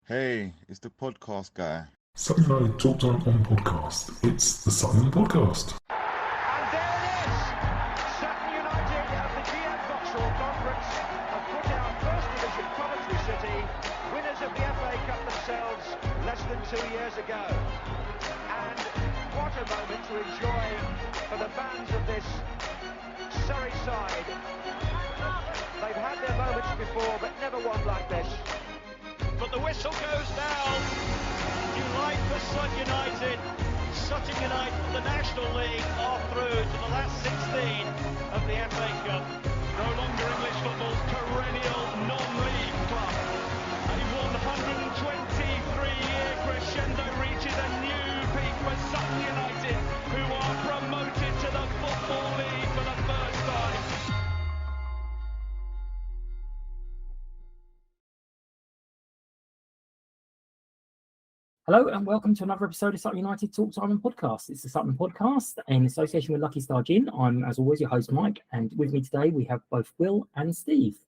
Hey, it's the podcast guy. Sutton United talked on podcast. It's the Sutton Podcast. And there it is! Sutton United of the GM Vauxhall Conference have put out First Division Coventry City, winners of the FA Cup themselves less than 2 years ago. And what a moment to enjoy for the fans of this Surrey side. They've had their moments before, but never one like this. But the whistle goes down. Delight for Sutton United. Sutton United from the National League are through to the last 16 of the FA Cup. No longer English football's perennial non-league club. A 123-year crescendo reaches a new peak for Sutton United, who are promoted to the Football League for the first time. Hello and welcome to another episode of Sutton United Talk Time Podcast. It's the Sutton Podcast in association with Lucky Star Gin. I'm, as always, your host, Mike, and with me today we have both Will and Steve.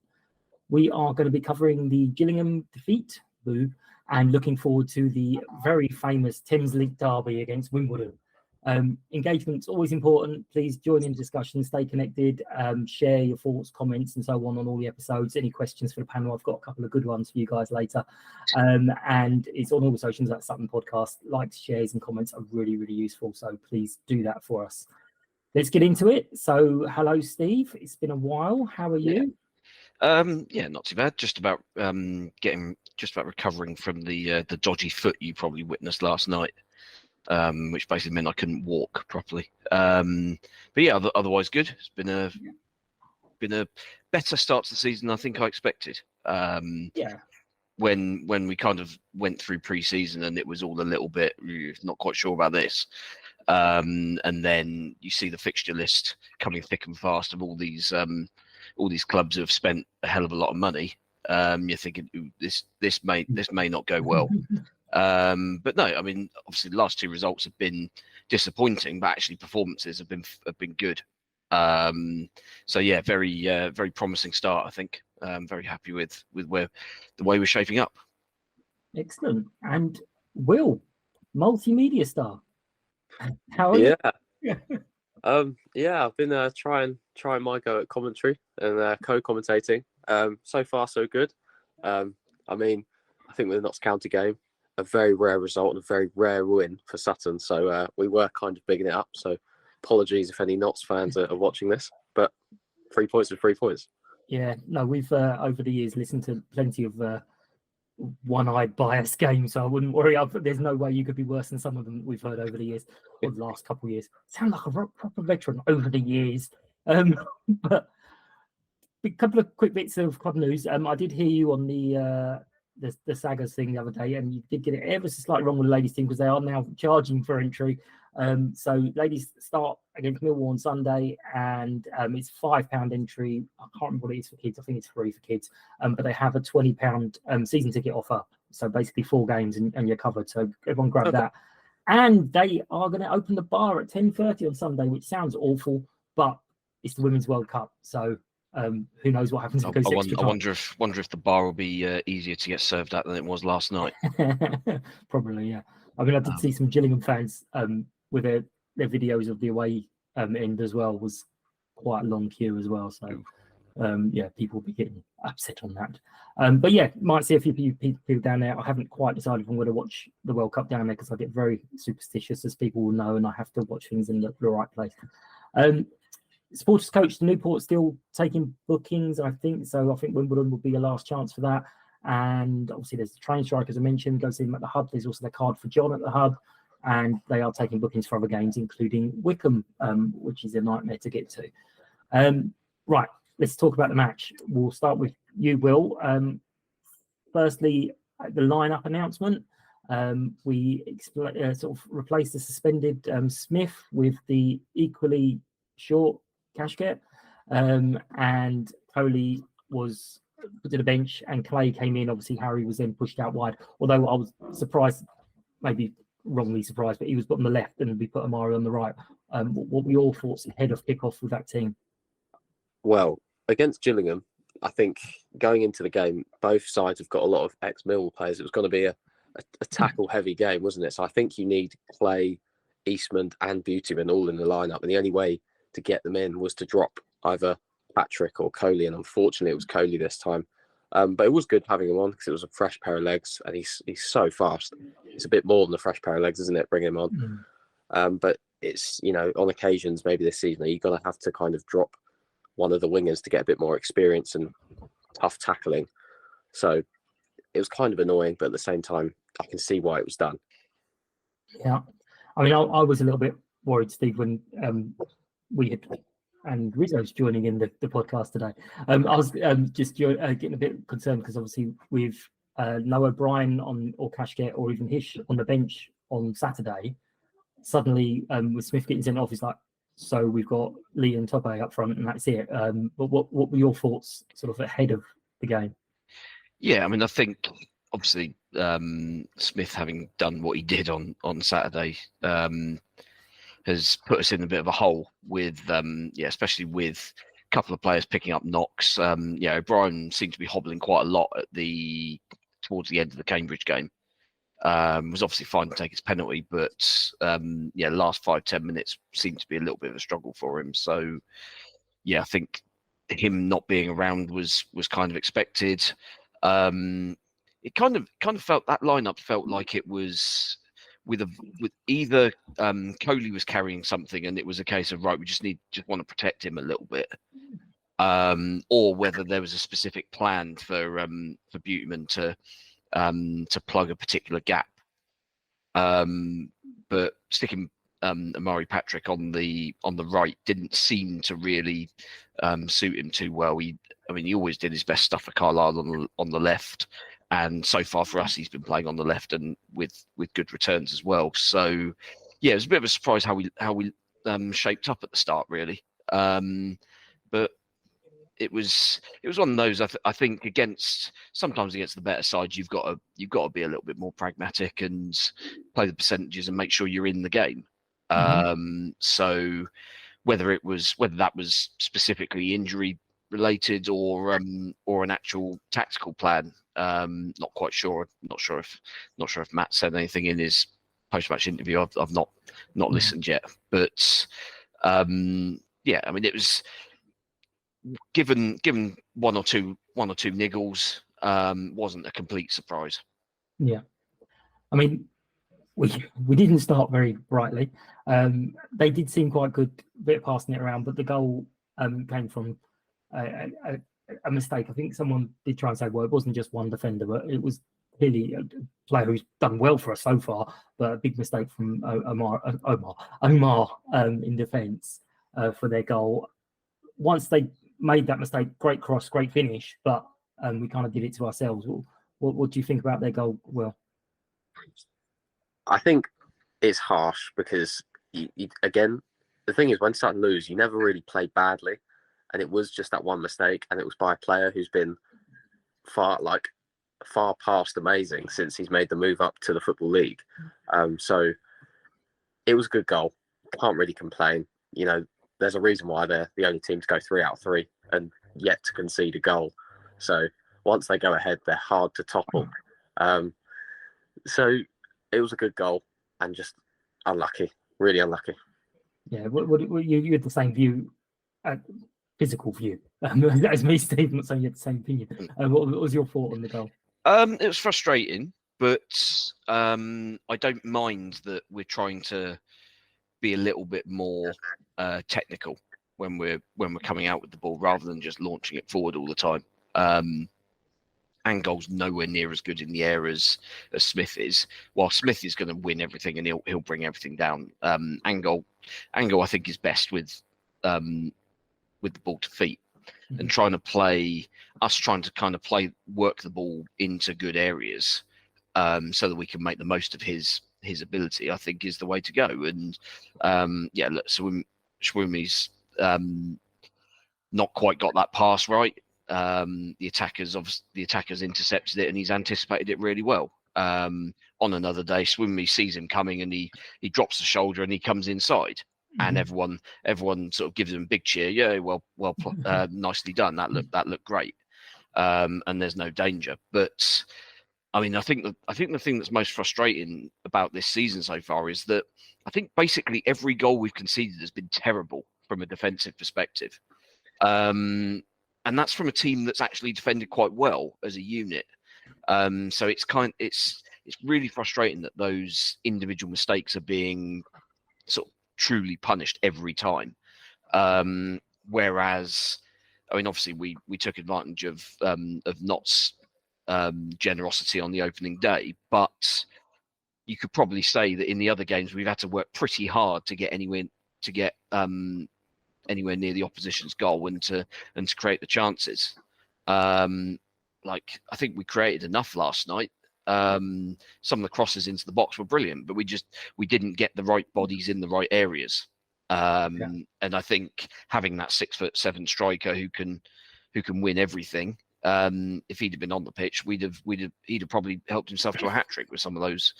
We are going to be covering the Gillingham defeat, boo, and looking forward to the very famous Thames League derby against Wimbledon. Engagement's always important. Please join in the discussion, stay connected, share your thoughts, comments, and so on all the episodes. Any questions for the panel? I've got a couple of good ones for you guys later. And it's on all the socials at Sutton Podcast. Likes, shares, and comments are really, really useful. So please do that for us. Let's get into it. So, hello, Steve. It's been a while. How are you? Yeah, not too bad. Just about recovering from the dodgy foot you probably witnessed last night. Which basically meant I couldn't walk properly. But yeah, otherwise good. It's been a better start to the season than I think I expected. Yeah. When we kind of went through pre-season and it was all a little bit not quite sure about this, and then you see the fixture list coming thick and fast of all these clubs who have spent a hell of a lot of money. You're thinking, ooh, this may not go well. But no, I mean, obviously the last two results have been disappointing, but actually performances have been good. So yeah, very promising start. I think very happy with the way we're shaping up. Excellent. And Will, multimedia star. How are you? Yeah, I've been trying my go at commentary and co-commentating. So far, so good. I mean, I think with the Notts County game, a very rare result and a very rare win for Sutton. So we were kind of bigging it up. So apologies if any Notts fans are watching this, but 3 points are 3 points. Yeah, no, we've over the years listened to plenty of one-eyed bias games, so I wouldn't worry. There's no way you could be worse than some of them we've heard over the years, or the last couple of years. Sound like a proper veteran over the years. But a couple of quick bits of club news. I did hear you on the Sagas thing the other day, and you did get it ever so slightly wrong with the ladies team because they are now charging for entry. So ladies start against Millwall on Sunday, and it's £5 entry. I can't remember what it is for kids. I think it's free for kids. But they have a £20 season ticket offer. So basically 4 games and you're covered. So everyone grab that. And they are going to open the bar at 10:30 on Sunday, which sounds awful, but it's the Women's World Cup. So who knows what happens? I wonder if the bar will be easier to get served at than it was last night. Probably, yeah. I mean, I did see some Gillingham fans with their videos of the away end as well. Was quite a long queue as well. So yeah, people will be getting upset on that. But yeah, might see a few people down there. I haven't quite decided if I'm going to watch the World Cup down there because I get very superstitious, as people will know, and I have to watch things in the right place. Supporters coach, the Newport still taking bookings, I think. So I think Wimbledon will be a last chance for that. And obviously there's the train strike, as I mentioned, go see them at the Hub. There's also the card for John at the Hub. And they are taking bookings for other games, including Wickham, which is a nightmare to get to. Right, let's talk about the match. We'll start with you, Will. Firstly, the lineup announcement. We sort of replaced the suspended Smith with the equally short Cashket, and Coley was put to the bench and Clay came in. Obviously, Harry was then pushed out wide, although I was surprised, maybe wrongly surprised, but he was put on the left and we put Amari on the right. What were your thoughts ahead of kickoff with that team? Well, against Gillingham, I think going into the game, both sides have got a lot of ex-Millwall players. It was going to be a tackle-heavy game, wasn't it? So I think you need Clay, Eastman and Beautyman all in the lineup. And the only way to get them in was to drop either Patrick or Coley. And unfortunately, it was Coley this time. But it was good having him on because it was a fresh pair of legs. And he's so fast. It's a bit more than a fresh pair of legs, isn't it, bringing him on? But it's, on occasions, maybe this season, you're going to have to kind of drop one of the wingers to get a bit more experience and tough tackling. So it was kind of annoying, but at the same time, I can see why it was done. Yeah. I mean, I was a little bit worried, Steve, when we had, and Rizzo's joining in the podcast today. I was just getting a bit concerned because obviously with no O'Brien or Cashgate or even Hish on the bench on Saturday, suddenly with Smith getting sent off, it's like, so we've got Lee and Tope up front and that's it. But what were your thoughts sort of ahead of the game? Yeah, I mean, I think obviously Smith, having done what he did on Saturday, has put us in a bit of a hole with, especially with a couple of players picking up knocks. O'Brien seemed to be hobbling quite a lot towards the end of the Cambridge game. Was obviously fine to take his penalty, but the last 5-10 minutes seemed to be a little bit of a struggle for him. So, I think him not being around was kind of expected. It kind of felt, that lineup felt like it was with either Coley was carrying something and it was a case of, right, we just want to protect him a little bit, or whether there was a specific plan for Beautyman to plug a particular gap. But sticking Amari Patrick on the right didn't seem to really suit him too well. He always did his best stuff for Carlisle on the left, and so far for us, he's been playing on the left and with good returns as well. So, it was a bit of a surprise how we shaped up at the start, really. But it was one of those. I think sometimes against the better side, you've got to be a little bit more pragmatic and play the percentages and make sure you're in the game. So whether that was specifically injury related or an actual tactical plan, not quite sure. Not sure if Matt said anything in his post-match interview. I've not listened yet, but it was given one or two niggles, wasn't a complete surprise. Yeah, I mean, we didn't start very brightly. They did seem quite good, bit of passing it around, but the goal came from a mistake. I think someone did try and say, well, it wasn't just one defender, but it was clearly a player who's done well for us so far, but a big mistake from Omar in defence for their goal. Once they made that mistake, great cross, great finish, but we kind of did it to ourselves. What do you think about their goal, Will? I think it's harsh because, again, the thing is, when Sutton lose, you never really play badly. And it was just that one mistake, and it was by a player who's been far past amazing since he's made the move up to the Football League. So it was a good goal. Can't really complain. There's a reason why they're the only team to go 3 out of 3 and yet to concede a goal. So once they go ahead, they're hard to topple. So it was a good goal and just unlucky, really unlucky. Yeah, you had the same view, physical view as me, Steve. I'm not saying you had the same opinion. What was your thought on the goal? It was frustrating, but I don't mind that we're trying to be a little bit more technical when we're coming out with the ball rather than just launching it forward all the time. Angol's nowhere near as good in the air as Smith is. While Smith is going to win everything and he'll bring everything down. Angol I think is best with the ball to feet and trying to work the ball into good areas so that we can make the most of his ability, I think is the way to go. And Schwimmi's not quite got that pass right. The attackers intercepted it and he's anticipated it really well. On another day, Swimmy sees him coming and he drops the shoulder and he comes inside. And everyone sort of gives him a big cheer. Yeah, well, nicely done. That looked great. and there's no danger. But I mean, I think the thing that's most frustrating about this season so far is that I think basically every goal we've conceded has been terrible from a defensive perspective, and that's from a team that's actually defended quite well as a unit. So it's really frustrating that those individual mistakes are being sort of truly punished every time. Whereas, I mean, obviously we took advantage of Knott's generosity on the opening day, but you could probably say that in the other games we've had to work pretty hard to get anywhere near the opposition's goal and to create the chances. Like I think we created enough last night. Some of the crosses into the box were brilliant, but we didn't get the right bodies in the right areas. And I think having that 6'7" striker who can win everything, if he'd have been on the pitch, he'd have probably helped himself to a hat trick with some of those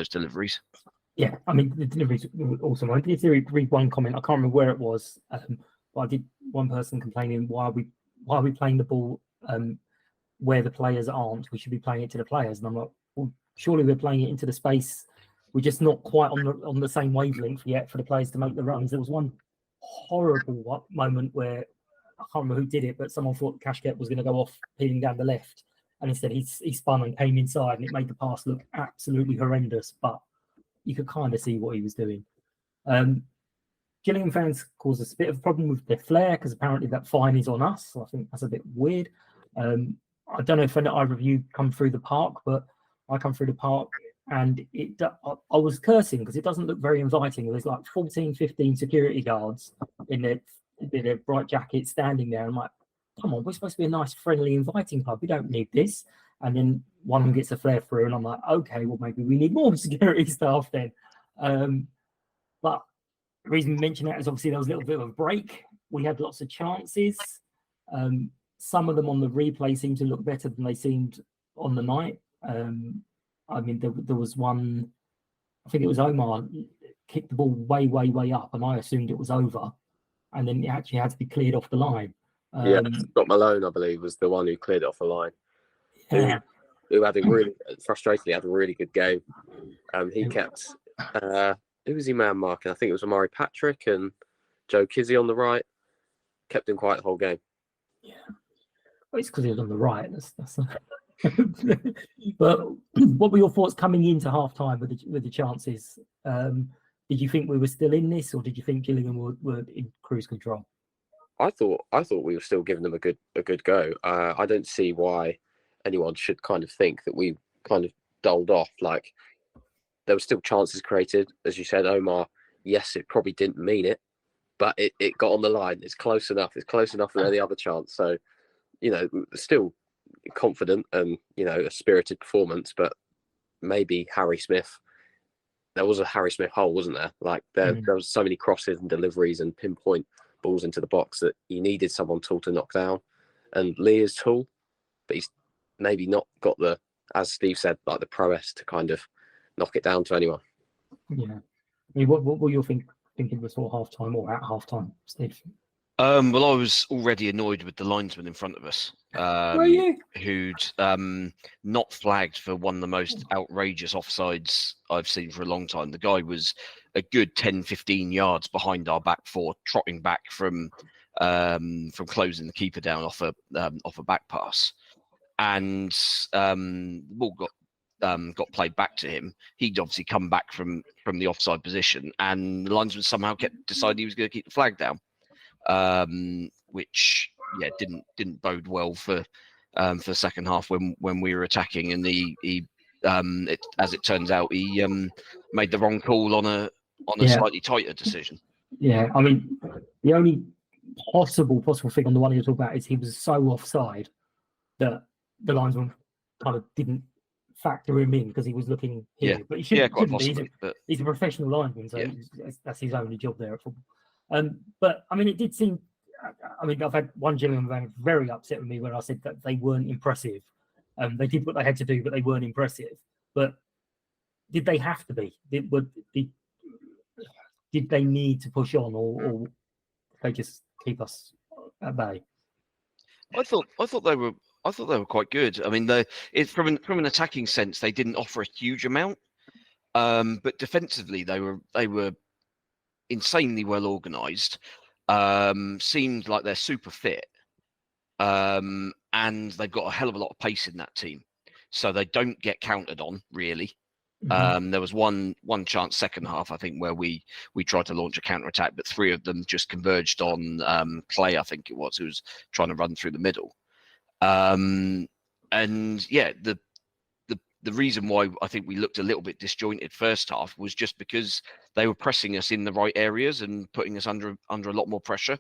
deliveries. Yeah, I mean the deliveries were awesome. I did read one comment. I can't remember where it was, but I did one person complaining why are we playing the ball where the players aren't. We should be playing it to the players. And I'm like, well, surely we're playing it into the space. We're just not quite on the same wavelength yet for the players to make the runs. There was one horrible moment where I can't remember who did it, but someone thought Kashket was going to go off peeling down the left, and instead he spun and came inside, and it made the pass look absolutely horrendous. But you could kind of see what he was doing. Gillingham fans caused us a bit of a problem with their flair because apparently that fine is on us. So I think that's a bit weird. I don't know if either of you come through the park, but I come through the park and I was cursing because it doesn't look very inviting. There's like 14, 15 security guards in their bright jackets standing there. I'm like, come on, we're supposed to be a nice, friendly, inviting club. We don't need this. And then one of them gets a flare through and I'm like, okay, well, maybe we need more security staff then. But the reason we mention that is obviously there was a little bit of a break. We had lots of chances. Some of them on the replay seemed to look better than they seemed on the night. I mean, there was one, I think it was Omar, kicked the ball way, way, way up, and I assumed it was over. And then it actually had to be cleared off the line. Scott Malone, I believe, was the one who cleared it off the line. Yeah. Who had a really, frustratingly, had a really good game. He kept, who was he man marking? I think it was Amari Patrick and Joe Kizzy on the right. Kept him quiet the whole game. Yeah. Well, it's because he was on the right. That's But what were your thoughts coming into half time with the chances? Did you think we were still in this, or did you think Gillingham were in cruise control? I thought we were still giving them a good go. I don't see why anyone should kind of think that we kind of dulled off. Like, there were still chances created, as you said, Omar. Yes, it probably didn't mean it, but it got on the line. It's close enough. It's close enough for any other chance. So, still confident and a spirited performance. But maybe Harry Smith. There was a Harry Smith hole, wasn't there? Like there was so many crosses and deliveries and pinpoint balls into the box that you needed someone tall to knock down. And Lee is tall, but he's maybe not got the, as Steve said, like the prowess to kind of knock it down to anyone. Yeah. I mean, what were you thinking before half time or at half time, Steve? Well, I was already annoyed with the linesman in front of us, who'd not flagged for one of the most outrageous offsides I've seen for a long time. The guy was a good 10, 15 yards behind our back four, trotting back from closing the keeper down off a back pass, and the ball got played back to him. He'd obviously come back from the offside position, and the linesman somehow decided he was going to keep the flag down. Which didn't bode well for the second half when we were attacking, and as it turns out he made the wrong call on a slightly tighter decision. Yeah, I mean the only possible thing on the one you're talking about is he was so offside that the linesman kind of didn't factor him in because he was looking here. But he shouldn't. Quite possibly, he's a professional linesman, so that's his only job there at football. But I mean, it did seem. I mean, I've had one Gillingham fan very upset with me when I said that they weren't impressive. They did what they had to do, but they weren't impressive. But did they have to be? Did they need to push on, or they just keep us at bay? I thought they were I thought they were quite good. I mean, from an attacking sense, they didn't offer a huge amount, but defensively they were insanely well organised. Seemed like they're super fit, and they've got a hell of a lot of pace in that team, so they don't get countered on really. There was one chance second half, I think, where we tried to launch a counter attack, but 3 of them just converged on Clay, I think it was, who was trying to run through the middle. And yeah, the reason why I think we looked a little bit disjointed first half was just because they were pressing us in the right areas and putting us under a lot more pressure,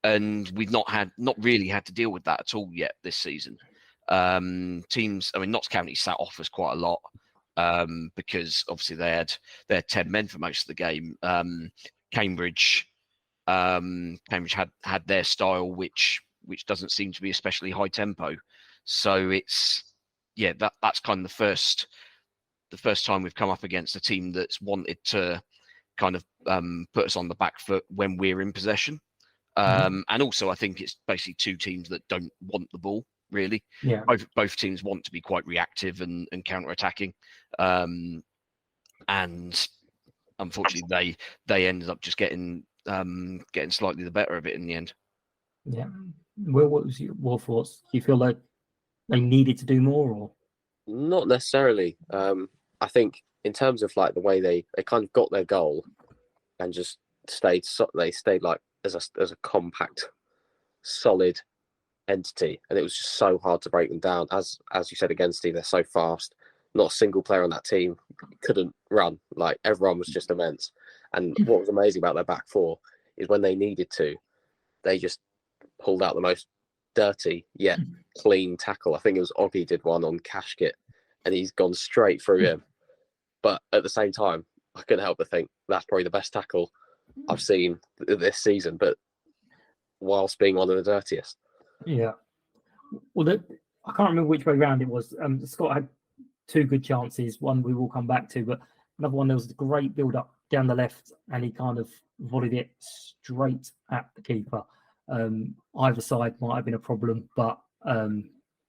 and we've not really had to deal with that at all yet this season. Teams, I mean, Notts County sat off us quite a lot. Because obviously they had 10 men for most of the game. Cambridge had their style, which doesn't seem to be especially high tempo. So that's kind of the first time we've come up against a team that's wanted to kind of put us on the back foot when we're in possession. And also I think it's basically 2 teams that don't want the ball. Really, yeah. Both teams want to be quite reactive and counter-attacking, and unfortunately they ended up just getting slightly the better of it in the end. Yeah. Well, what was your thoughts? Do you feel like they needed to do more, or Not necessarily. I think in terms of like the way they kind of got their goal and just stayed like as a compact, solid entity, and it was just so hard to break them down. As you said again, Steve, they're so fast. Not a single player on that team couldn't run. Like, everyone was just immense. And what was amazing about their back 4 is when they needed to, they just pulled out the most dirty yet clean tackle. I think it was Oggy did one on Cashkit, and he's gone straight through him. But at the same time, I couldn't help but think that's probably the best tackle I've seen this season, but whilst being one of the dirtiest. yeah. Well, I can't remember which way round it was. Scott had 2 good chances. One we will come back to, but another one, there was a great build up down the left, and he kind of volleyed it straight at the keeper. Either side might have been a problem, but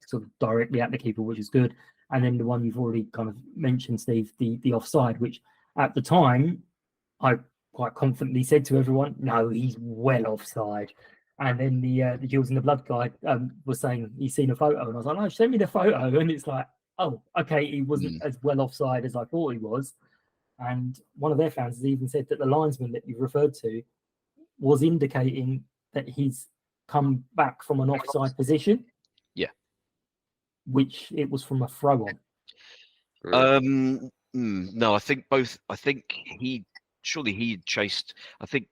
sort of directly at the keeper, which is good. And then the one you've already kind of mentioned, Steve, the offside, which at the time I quite confidently said to everyone, no, he's well offside. And then the Jules in the Blood guy was saying he's seen a photo, and I was like, no, send me the photo. And it's like, oh, okay, he wasn't as well offside as I thought he was. And one of their fans has even said that the linesman that you referred to was indicating that he's come back from an offside position. Yeah. Which it was from a throw on. No, I think both. I think he chased. I think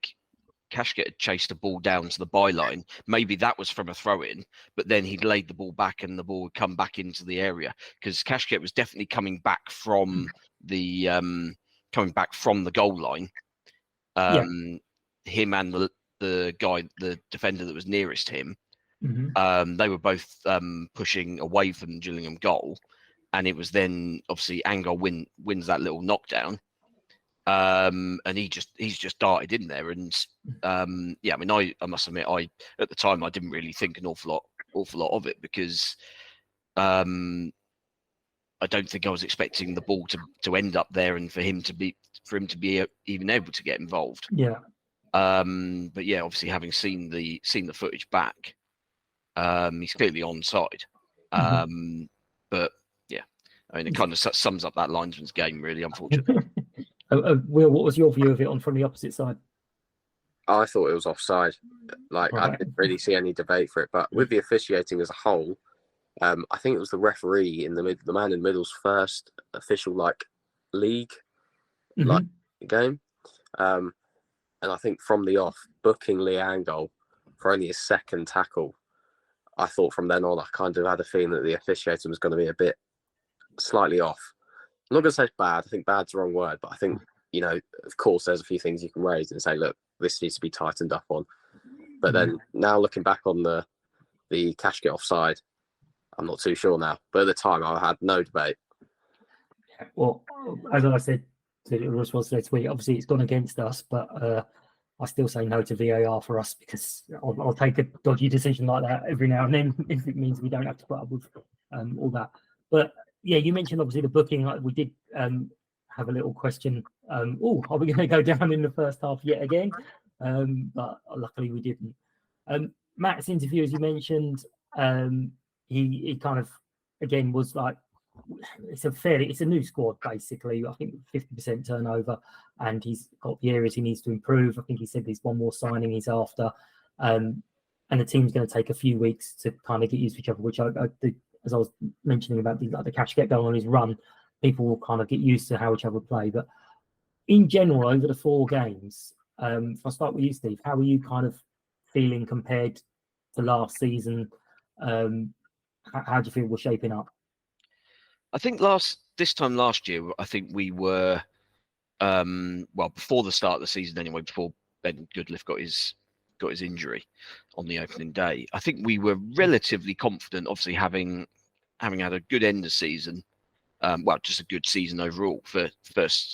Cashkit had chased a ball down to the byline. Maybe that was from a throw-in, but then he'd laid the ball back and the ball would come back into the area, because Cashkit was definitely coming back from the goal line. Him and the guy, the defender that was nearest him, they were both pushing away from the Gillingham goal, and it was then obviously Angol wins that little knockdown. And he's just darted in there, and I mean, I must admit, at the time I didn't really think an awful lot of it, because I don't think I was expecting the ball to end up there and for him to be even able to get involved. Yeah. But yeah, obviously having seen the footage back, he's clearly onside. But yeah, I mean, it kind of sums up that linesman's game, really, unfortunately. Will, what was your view of it from the opposite side? I thought it was offside. Like, right. I didn't really see any debate for it. But with the officiating as a whole, I think it was the referee in the man in the middle's first official league game. And I think from the off, booking Lee Angol for only his second tackle, I thought from then on, I kind of had a feeling that the officiating was going to be a bit slightly off. I'm not going to say it's bad. I think bad's the wrong word, but I think, of course, there's a few things you can raise and say, look, this needs to be tightened up on. But then now looking back on the Cashkit offside, I'm not too sure now. But at the time, I had no debate. Well, as I said to the response to their tweet, obviously it's gone against us, but I still say no to VAR for us, because I'll take a dodgy decision like that every now and then if it means we don't have to put up with all that. But yeah, you mentioned obviously the booking. We did have a little question. Are we going to go down in the first half yet again? But luckily we didn't. Matt's interview, as you mentioned, he kind of again was like, it's a new squad basically. I think 50% turnover, and he's got the areas he needs to improve. I think he said there's one more signing he's after, and the team's going to take a few weeks to kind of get used to each other. Which as I was mentioning about the Cash get going on his run, people will kind of get used to how each other play. But in general, over the 4 games, if I start with you, Steve, how are you kind of feeling compared to last season? How do you feel we're shaping up? I think this time last year, I think we were before the start of the season anyway, before Ben Goodliff got his injury on the opening day. I think we were relatively confident, obviously having had a good end of season, just a good season overall for first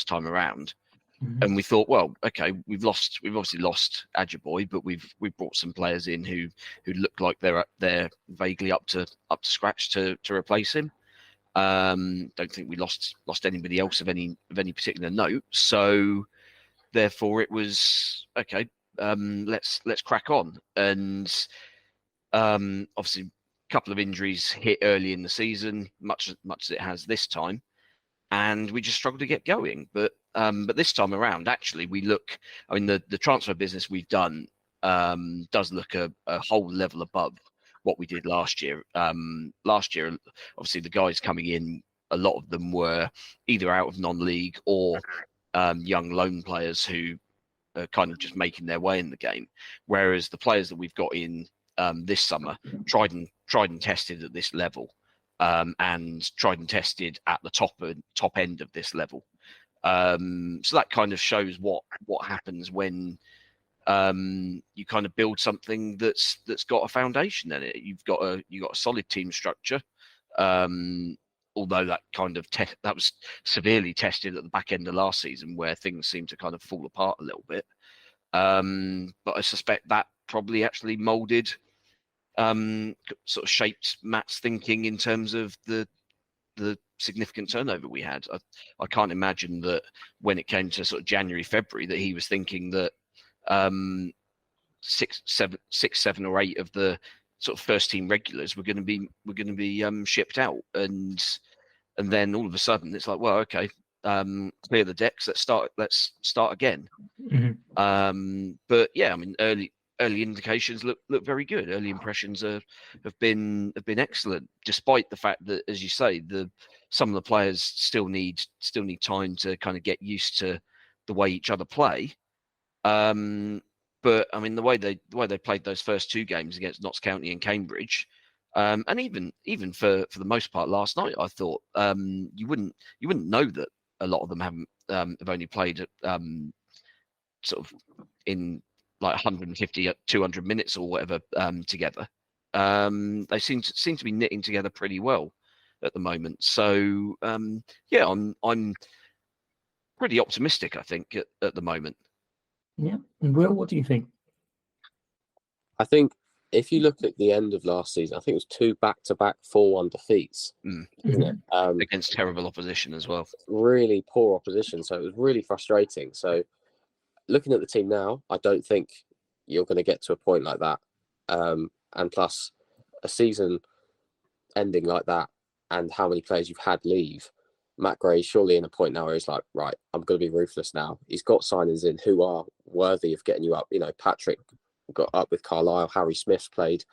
time around. Mm-hmm. And we thought, well, okay, we've obviously lost Adjaboy, but we've brought some players in who look like they're vaguely up to scratch to replace him. Don't think we lost anybody else of any particular note. So therefore it was okay. Let's crack on. And obviously a couple of injuries hit early in the season, much as it has this time, and we just struggled to get going. But this time around, actually, the transfer business we've done does look a whole level above what we did last year. Last year, obviously, the guys coming in, a lot of them were either out of non-league or young loan players who are kind of just making their way in the game. Whereas the players that we've got in this summer, tried and tested at this level, and tried and tested at the top end of this level. So that kind of shows what happens when you kind of build something that's got a foundation in it. You've got a solid team structure. Although that kind of that was severely tested at the back end of last season, where things seemed to kind of fall apart a little bit. But I suspect that probably actually moulded, sort of shaped Matt's thinking in terms of the significant turnover we had. I can't imagine that when it came to sort of January, February, that he was thinking that 6, 7 or 8 of the sort of first team regulars were going to be shipped out, and then all of a sudden it's like, well, okay, clear the decks, let's start again. Mm-hmm. But yeah, I mean, early indications look very good. Early impressions have been excellent, despite the fact that, as you say, some of the players still need time to kind of get used to the way each other play. But I mean, the way they played those first 2 games against Notts County and Cambridge, and even for the most part last night, I thought you wouldn't know that a lot of them have only played sort of in like 150, 200 minutes or whatever together. They seem to be knitting together pretty well at the moment. So yeah, I'm pretty optimistic, I think, at the moment. Yeah. And Will, what do you think? I think if you look at the end of last season, I think it was 2 back-to-back 4-1 defeats, isn't it? Against terrible opposition as well. Really poor opposition, so it was really frustrating. So looking at the team now, I don't think you're going to get to a point like that. And plus, a season ending like that and how many players you've had leave, Matt Gray's surely in a point now where he's like, right, I'm going to be ruthless now. He's got signings in who are worthy of getting you up. You know, Patrick got up with Carlisle. Harry Smith's played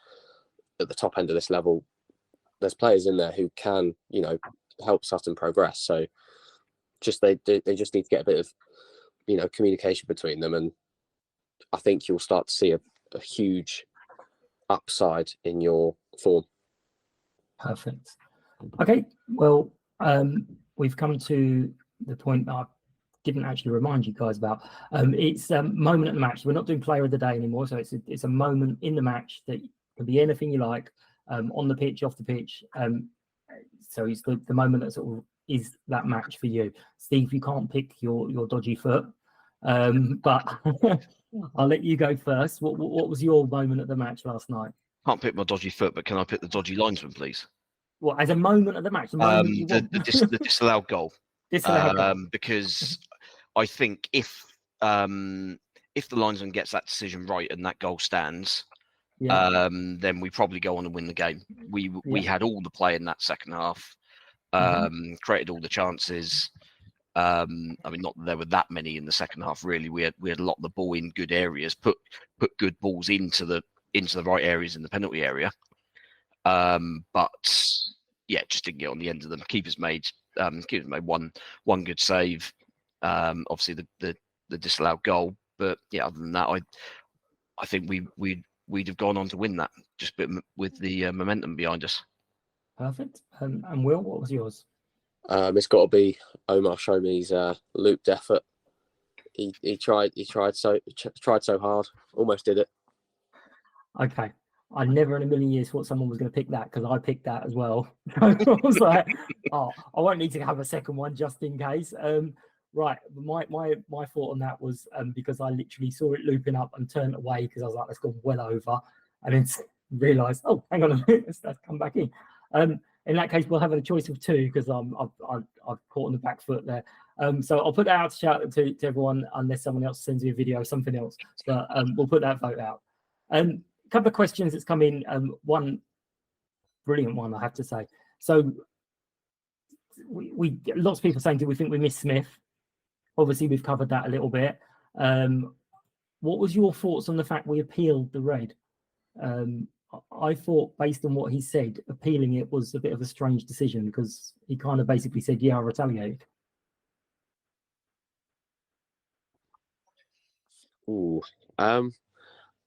at the top end of this level. There's players in there who can, you know, help Sutton progress. So just they just need to get a bit of, you know, communication between them. And I think you'll start to see a huge upside in your form. Perfect. Okay, well, we've come to the point that I didn't actually remind you guys about. It's a moment at the match. We're not doing player of the day anymore, so it's a moment in the match that can be anything you like, on the pitch, off the pitch. So it's the moment that sort of is that match for you. Steve, you can't pick your dodgy foot. But I'll let you go first. What was your moment at the match last night? Can't pick my dodgy foot, but can I pick the dodgy linesman, please? What, as a moment at the match? The moment you want? The disallowed goal. Disallowed goal. Because I think if the linesman gets that decision right and that goal stands, then we probably go on and win the game. We had all the play in that second half, created all the chances. I mean, not that there were that many in the second half. Really, we had a lot of the ball in good areas, put good balls into the right areas in the penalty area. But yeah, just didn't get on the end of them. Keeper's made one good save. Obviously the disallowed goal, but yeah, other than that, I think we'd have gone on to win that just a bit with the momentum behind us. Perfect. And Will, what was yours? It's got to be Omar Shomi's looped effort. He tried so hard, almost did it. Okay. I never in a million years thought someone was going to pick that, because I picked that as well. I was like, oh, I won't need to have a second one just in case. Right. My thought on that was because I literally saw it looping up and turned away because I was like, that's gone well over, and then realised, oh, hang on a minute, let's come back in. In that case, we'll have a choice of two because I've caught on the back foot there. So I'll put that out to shout to everyone, unless someone else sends me a video, something else. But we'll put that vote out. A couple of questions that's come in. One brilliant one, I have to say. So we lots of people saying, do we think we missed Smith? Obviously, we've covered that a little bit. What was your thoughts on the fact we appealed the red? I thought, based on what he said, appealing it was a bit of a strange decision, because he kind of basically said, yeah, I retaliated. Ooh.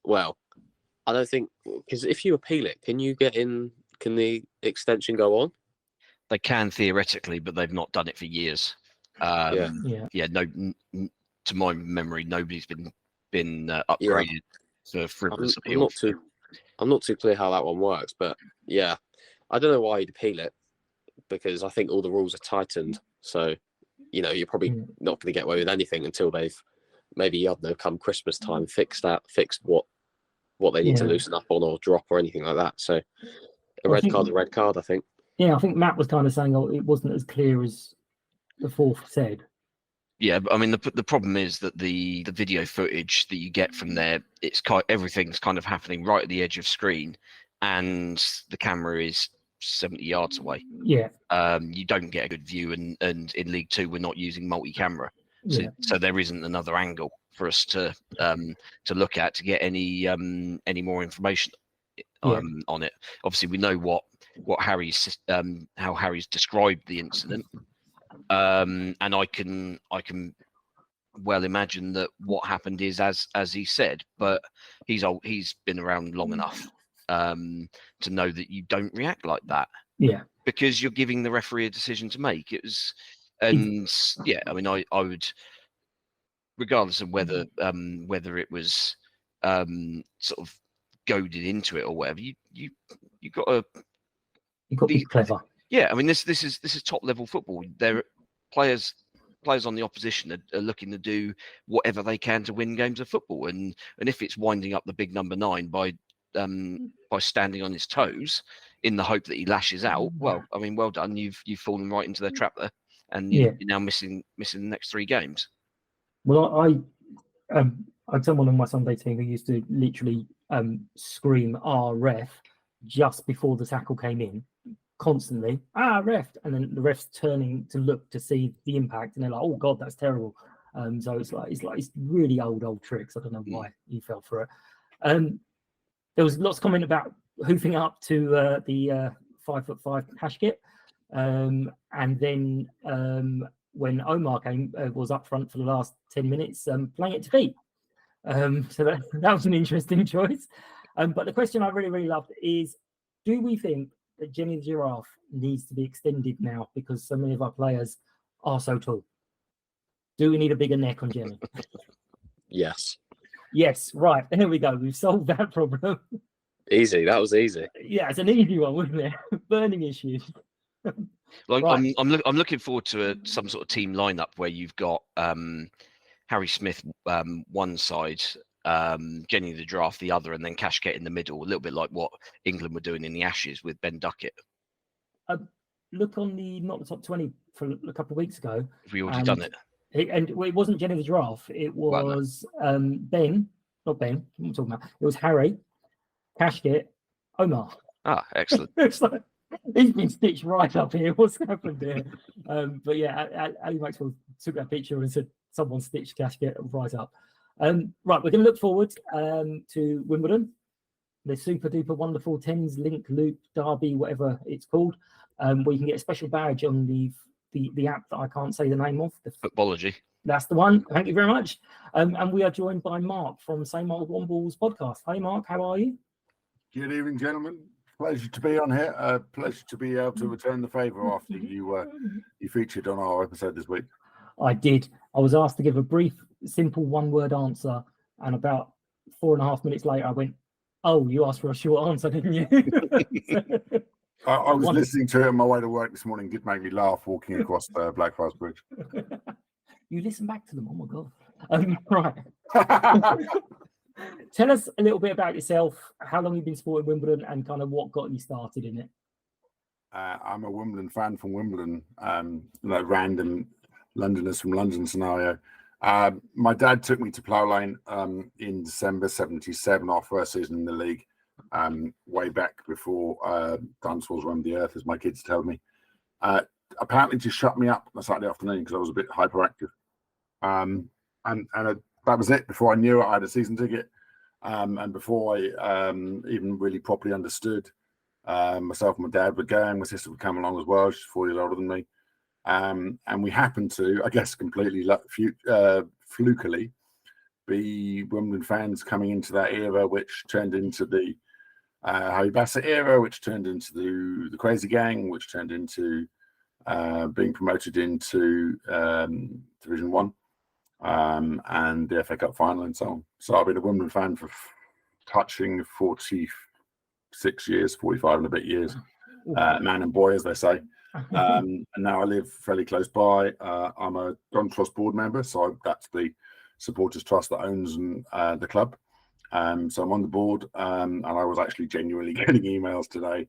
Well, I don't think, because if you appeal it, can the extension go on? They can theoretically, but they've not done it for years. No, to my memory, nobody's been upgraded for frivolous appeal. I'm not too clear how that one works, but yeah, I don't know why you'd appeal it, because I think all the rules are tightened. So, you're probably not going to get away with anything until they've maybe, I don't know, come Christmas time, fixed what they need to loosen up on or drop or anything like that. So a red card's a red card, I think. Yeah, I think Matt was kind of saying, it wasn't as clear as the fourth said. Yeah, but I mean, the problem is that the video footage that you get from there, everything's kind of happening right at the edge of screen, and the camera is 70 yards away. Yeah. You don't get a good view, and in League Two, we're not using multi-camera, so there isn't another angle for us to look at to get any more information on it. Obviously, we know what Harry's how Harry's described the incident. And I can well imagine that what happened is as he said, but he's been around long enough to know that you don't react like that. Yeah, because you're giving the referee a decision to make. It was, and yeah, I mean, I would, regardless of whether it was sort of goaded into it or whatever, you got to be clever. Yeah, I mean, this is top level football. There, players on the opposition are looking to do whatever they can to win games of football, and if it's winding up the big number 9 by standing on his toes in the hope that he lashes out, well, I mean, well done. You've fallen right into their trap there, and you're now missing the next 3 games. Well, I had someone on my Sunday team who used to literally scream "Ah, ref" just before the tackle came in. Constantly, ref, and then the ref's turning to look to see the impact, and they're like, "Oh God, that's terrible." So it's really old tricks. I don't know why he fell for it. There was lots of comment about hoofing up to the 5'5" Hashkit, and then when Omar was up front for the last 10 minutes, playing it to feet. So that was an interesting choice. But the question I really loved is, do we think that Jenny the Giraffe needs to be extended now because so many of our players are so tall? Do we need a bigger neck on Jenny? Yes. Yes, right. There we go. We've solved that problem. Easy. That was easy. Yeah, it's an easy one, wasn't it? Burning issues. Well, Right. I'm looking forward to some sort of team lineup where you've got Harry Smith one side, Jenny the Draft the other, and then Cashgate in the middle, a little bit like what England were doing in the Ashes with Ben Duckett. Look on the Not the Top 20 for a couple of weeks ago. Have we already done it? And it wasn't Jenny the Giraffe. It was Ben, not Ben. What am I talking about? It was Harry, Cashgate, Omar. Ah, excellent. It's like, he's been stitched right up here. What's happened there? But yeah, Ali Maxwell took that picture and said someone stitched Cashgate right up. Right, we're going to look forward to Wimbledon, the super duper wonderful Tens Link Loop Derby, whatever it's called, where you can get a special badge on the app that I can't say the name of. Footballogy. That's the one. Thank you very much. And we are joined by Mark from Same Old Wombles podcast. Hey, Mark, how are you? Good evening, gentlemen. Pleasure to be on here. Pleasure to be able to return the favour after you featured on our episode this week. I did. I was asked to give a brief, simple one-word answer, and about 4.5 minutes later, I went, "Oh, you asked for a short answer, didn't you?" I was listening to it on my way to work this morning. It did make me laugh walking across Blackfriars Bridge. You listen back to them. Oh my god! Right. Tell us a little bit about yourself. How long you've been supporting Wimbledon, and kind of what got you started in it. I'm a Wimbledon fan from Wimbledon. Random Londoners from London scenario. My dad took me to Plough Lane in December '77, our first season in the league. Way back before dinosaurs roamed the earth, as my kids tell me. Apparently to shut me up on a Saturday afternoon because I was a bit hyperactive. And that was it. Before I knew it, I had a season ticket. And before I even really properly understood, myself and my dad were going. My sister would come along as well. She's 4 years older than me. And we happened to, I guess, completely flukily, be Wimbledon fans coming into that era, which turned into the Harry Bassett era, which turned into the Crazy Gang, which turned into being promoted into Division 1 and the FA Cup final and so on. So I've been a Wimbledon fan for touching 46 years, 45 and a bit years, man and boy, as they say. And now I live fairly close by. I'm a Don Trust board member, so that's the supporters trust that owns the club. So I'm on the board, and I was actually genuinely getting emails today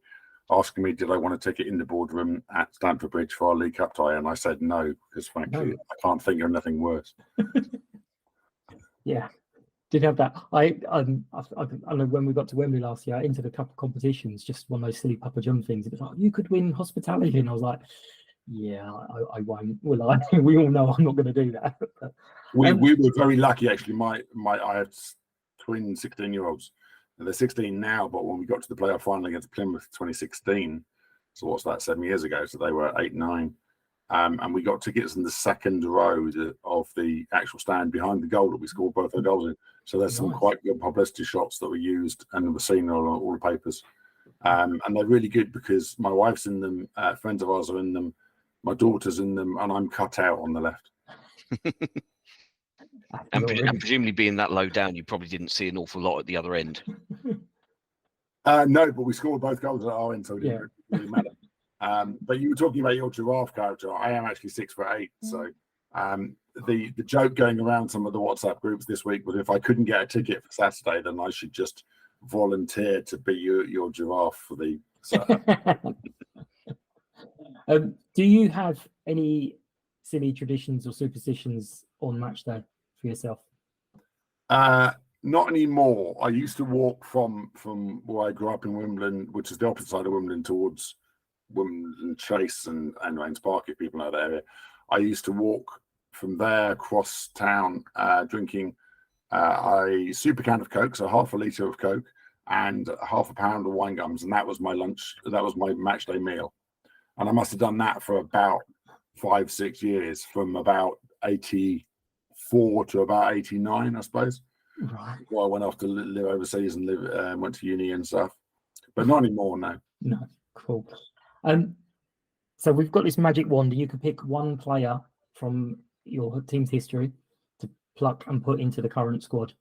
asking me, did I want a ticket in the boardroom at Stamford Bridge for our League Cup tie? And I said no, because frankly, I can't think of anything worse. Yeah, did have that. I know when we got to Wembley last year, I entered a couple of competitions, just one of those silly Papa John things. It was like, you could win hospitality, and I was like, yeah, I won't. Will I? We all know I'm not going to do that. But, we were very lucky, actually. I have twin 16-year-olds. They're 16 now, but when we got to the playoff final against Plymouth 2016, so what's that, 7 years ago? So they were 8, 9. And we got tickets in the second row of the actual stand behind the goal that we scored both our goals in. So there's some quite good publicity shots that were used and were seen on all the papers. And they're really good because my wife's in them, friends of ours are in them, my daughter's in them, and I'm cut out on the left. And presumably being that low down, you probably didn't see an awful lot at the other end. No, but we scored both goals at our end, so it didn't really matter. But you were talking about your giraffe character. I am actually 6'8", so the joke going around some of the WhatsApp groups this week was if I couldn't get a ticket for Saturday, then I should just volunteer to be your giraffe for the Saturday. Do you have any silly traditions or superstitions on match day for yourself? Not anymore. I used to walk from where I grew up in Wimbledon, which is the opposite side of Wimbledon, towards Wimbledon Chase and Rains Park, if people know that area. I used to walk from there across town, drinking a super can of Coke, so half a litre of Coke, and half a pound of wine gums, and that was my lunch. That was my match day meal, and I must have done that for about 5-6 years, from about 84 to about 89, I suppose. Right. Well, I went off to live overseas and went to uni and stuff, but not anymore. No. Cool. So we've got this magic wand. You could pick one player from your team's history to pluck and put into the current squad.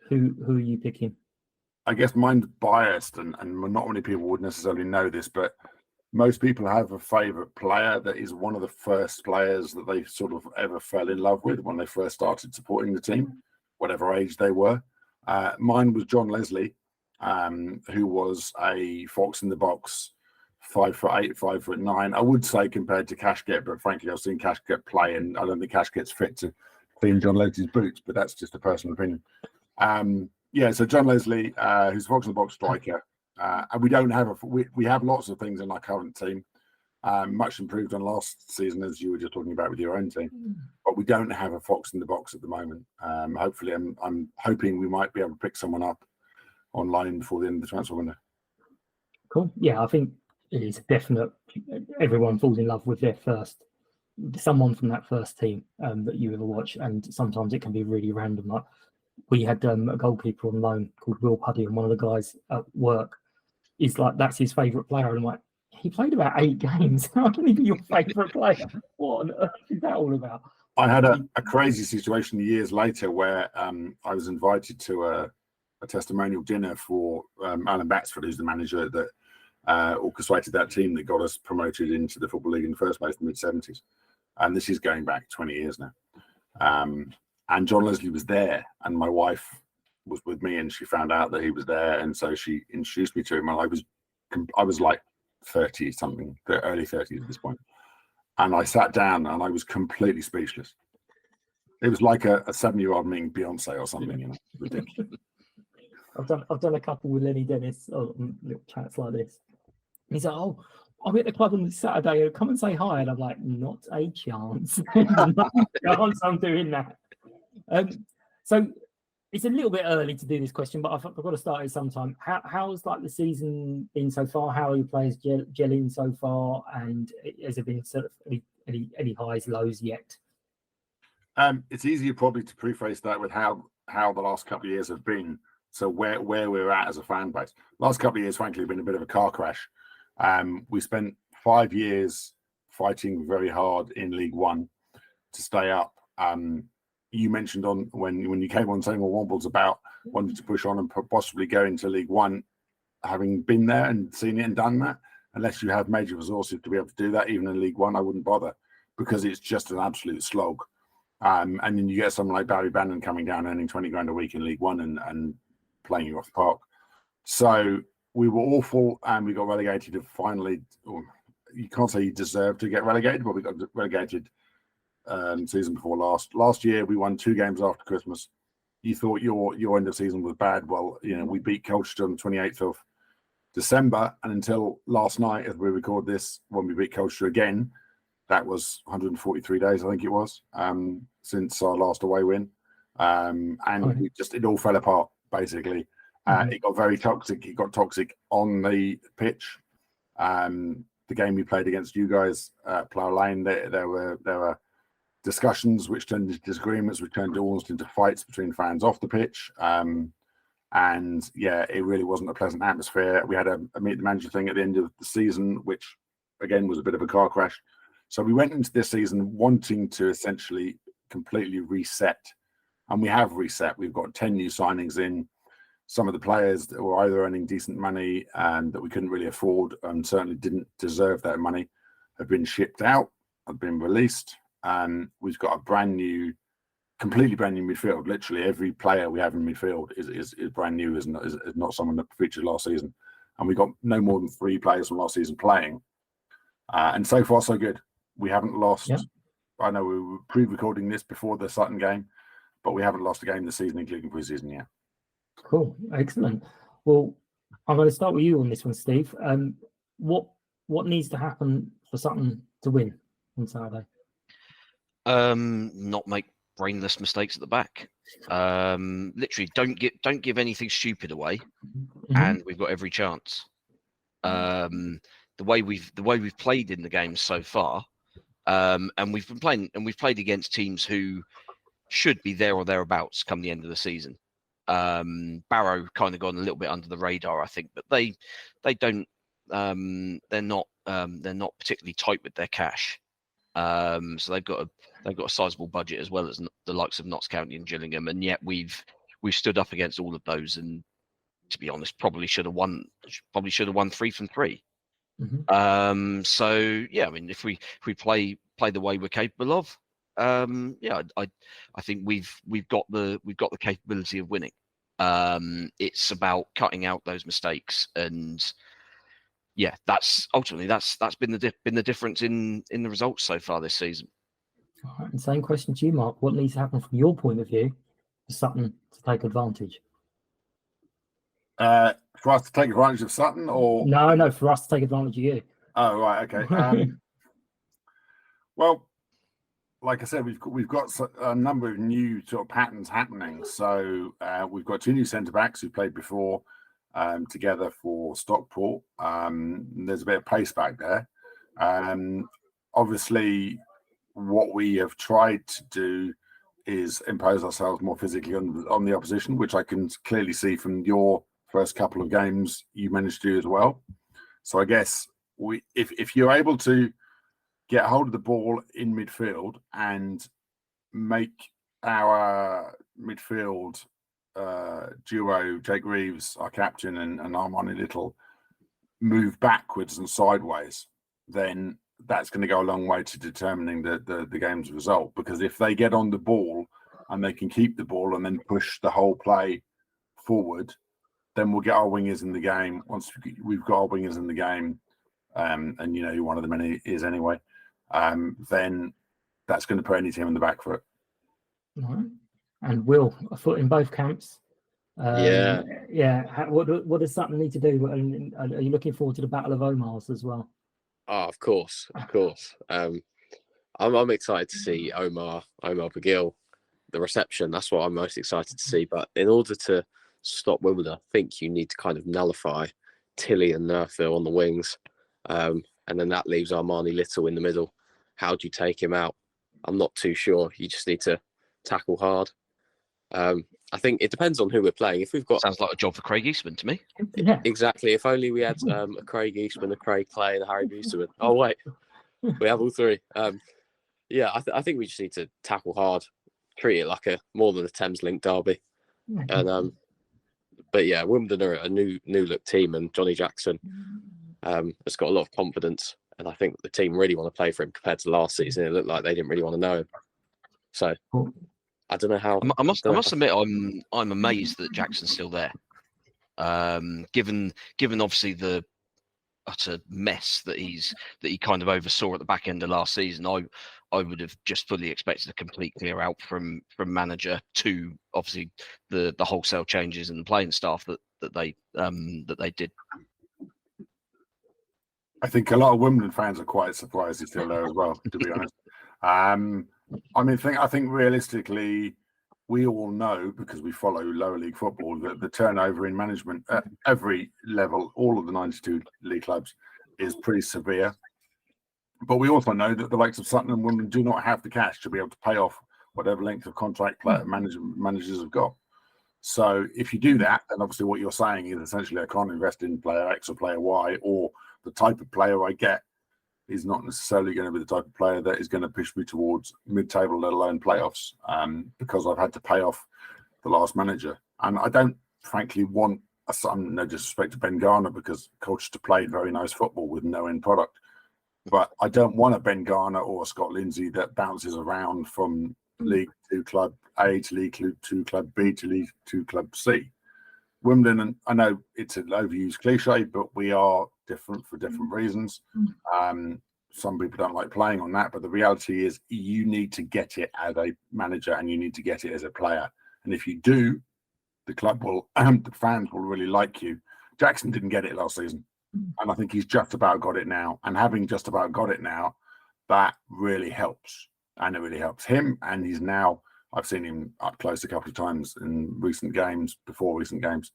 Who are you picking? I guess mine's biased, and not many people would necessarily know this, but most people have a favourite player that is one of the first players that they sort of ever fell in love with when they first started supporting the team, whatever age they were. Mine was John Leslie, who was a fox in the box, 5'8", 5'9". I would say compared to Cashgate, but frankly, I've seen Cashgate play, and I don't think Cashgate's fit to clean John Leslie's boots. But that's just a personal opinion. So John Leslie, who's a fox in the box striker, and we don't have we have lots of things in our current team, much improved on last season, as you were just talking about with your own team. But we don't have a fox in the box at the moment. Hopefully, I'm hoping we might be able to pick someone up online before the end of the transfer window. Cool. Yeah, I think it is definite. Everyone falls in love with their someone from that first team that you ever watch, and sometimes it can be really random. Like we had a goalkeeper on loan called Will Puddy, and one of the guys at work is like, that's his favourite player. And I'm like, he played about 8 games. How can he be your favourite player? What on earth is that all about? I had a crazy situation years later where I was invited to a testimonial dinner for Alan Batsford, who's the manager that orchestrated that team that got us promoted into the Football League in the first place in the mid-70s. And this is going back 20 years now. And John Leslie was there, and my wife was with me, and she found out that he was there, and so she introduced me to him. And I was like 30 something, the early 30s at this point, and I sat down and I was completely speechless. It was like a 7-year-old meeting Beyonce or something, you know. Ridiculous. I've done a couple with Lenny Dennis, little chats like this. He's like, "Oh, I'll be at the club on Saturday. Come and say hi." And I'm like, "Not a chance. Not a chance I'm doing that." So it's a little bit early to do this question, but I've got to start it sometime. How's like the season been so far? How are your players gelling so far? And has there been sort of any highs, lows yet? It's easier probably to preface that with how the last couple of years have been. So where we're at as a fan base. Last couple of years, frankly, have been a bit of a car crash. We spent 5 years fighting very hard in League One to stay up. You mentioned when you came on saying Old Wombles about wanting to push on and possibly go into League One, having been there and seen it and done that. Unless you have major resources to be able to do that, even in League One, I wouldn't bother, because it's just an absolute slog. And then you get someone like Barry Bannon coming down earning 20 grand a week in League One and playing you off the park. So we were awful, and we got relegated. Finally, you can't say you deserved to get relegated, but we got relegated season before last. Last year, we won 2 games after Christmas. You thought your end of season was bad. Well, you know, we beat Colchester on the 28th of December, and until last night, as we record this, when we beat Colchester again, that was 143 days, I think it was, since our last away win. And it all fell apart, basically. It got very toxic. It got toxic on the pitch. The game we played against you guys at Plough Lane, there were discussions which turned into disagreements, which turned almost into fights between fans off the pitch. And yeah, it really wasn't a pleasant atmosphere. We had a meet the manager thing at the end of the season, which again was a bit of a car crash. So we went into this season wanting to essentially completely reset, and we have reset. We've got 10 new signings in. Some of the players that were either earning decent money and that we couldn't really afford and certainly didn't deserve that money have been shipped out, have been released. And we've got a completely brand new midfield. Literally every player we have in midfield is brand new, is not someone that featured last season. And we got no more than 3 players from last season playing. And so far, so good. We haven't lost. Yeah. I know we were pre-recording this before the Sutton game, but we haven't lost a game this season, including pre-season yet. Cool, excellent. Well, I'm going to start with you on this one, Steve. What needs to happen for Sutton to win on Saturday? Not make brainless mistakes at the back. Literally, don't give anything stupid away, and we've got every chance. The way we've played in the game so far, and we've played against teams who should be there or thereabouts come the end of the season. Barrow kind of gone a little bit under the radar, I think, but they don't. They're not particularly tight with their cash. So they've got a sizable budget as well as the likes of Notts County and Gillingham, and yet we've stood up against all of those. And to be honest, probably should have won 3 from 3. So yeah, I mean, if we play the way we're capable of, yeah, I think we've got the capability of winning. It's about cutting out those mistakes, and yeah, that's ultimately that's been the difference in the results so far this season. All right, and same question to you, Mark. What needs to happen from your point of view for Sutton to take advantage? For us to take advantage of Sutton, or no, for us to take advantage of you. Oh, right, okay. Well, like I said, we've got a number of new sort of patterns happening. So we've got 2 new centre backs who played before together for Stockport. There's a bit of pace back there. Obviously, what we have tried to do is impose ourselves more physically on the opposition, which I can clearly see from your first couple of games you managed to do as well. So I guess if you're able to get hold of the ball in midfield and make our midfield duo, Jake Reeves, our captain, and Armani Little, move backwards and sideways, then that's going to go a long way to determining the game's result. Because if they get on the ball and they can keep the ball and then push the whole play forward, then we'll get our wingers in the game. Once we've got our wingers in the game, and you know who one of the many is anyway, then that's going to put any team in the back foot. All right. And Will, a foot in both camps. Yeah. What does Sutton need to do? And are you looking forward to the Battle of Omars as well? Oh, of course. I'm excited to see Omar Bagil, the reception. That's what I'm most excited to see. But in order to stop Wimbledon, I think you need to kind of nullify Tilly and Nerfil on the wings. And then that leaves Armani Little in the middle. How do you take him out? I'm not too sure. You just need to tackle hard. I think it depends on who we're playing. If we've got... Sounds like a job for Craig Eastman to me. Yeah. Exactly. If only we had a Craig Eastman, a Craig Clay, and a Harry Busterman. Oh, wait. We have all 3. Yeah, I think we just need to tackle hard, treat it like more than a Thames Link derby. And but yeah, Wimbledon are a new look team, and Johnny Jackson has got a lot of confidence, and I think the team really want to play for him compared to last season. It looked like they didn't really want to know him. So I don't know how. I must admit, I'm amazed that Jackson's still there. Given obviously the utter mess that he kind of oversaw at the back end of last season, I would have just fully expected a complete clear out from manager to obviously the wholesale changes in the playing staff that they did. I think a lot of Wimbledon fans are quite surprised he's still there as well, to be honest. I think realistically, we all know, because we follow lower league football, that the turnover in management at every level, all of the 92 league clubs, is pretty severe. But we also know that the likes of Sutton and Wimbledon do not have the cash to be able to pay off whatever length of contract managers have got. So if you do that, then obviously what you're saying is essentially I can't invest in player X or player Y, or the type of player I get is not necessarily going to be the type of player that is going to push me towards mid-table, let alone playoffs, because I've had to pay off the last manager. And I don't frankly want, no disrespect to Ben Garner, because Colchester played very nice football with no end product. But I don't want a Ben Garner or a Scott Lindsay that bounces around from League 2 Club A to League 2 Club B to League 2 Club C. Wimbledon, and I know it's an overused cliche, but we are different for different reasons. Some people don't like playing on that, but the reality is you need to get it as a manager and you need to get it as a player. And if you do, the club will, the fans will really like you. Jackson didn't get it last season, and I think he's just about got it now. And having just about got it now, that really helps. And it really helps him. And he's now, I've seen him up close a couple of times in recent games, before recent games.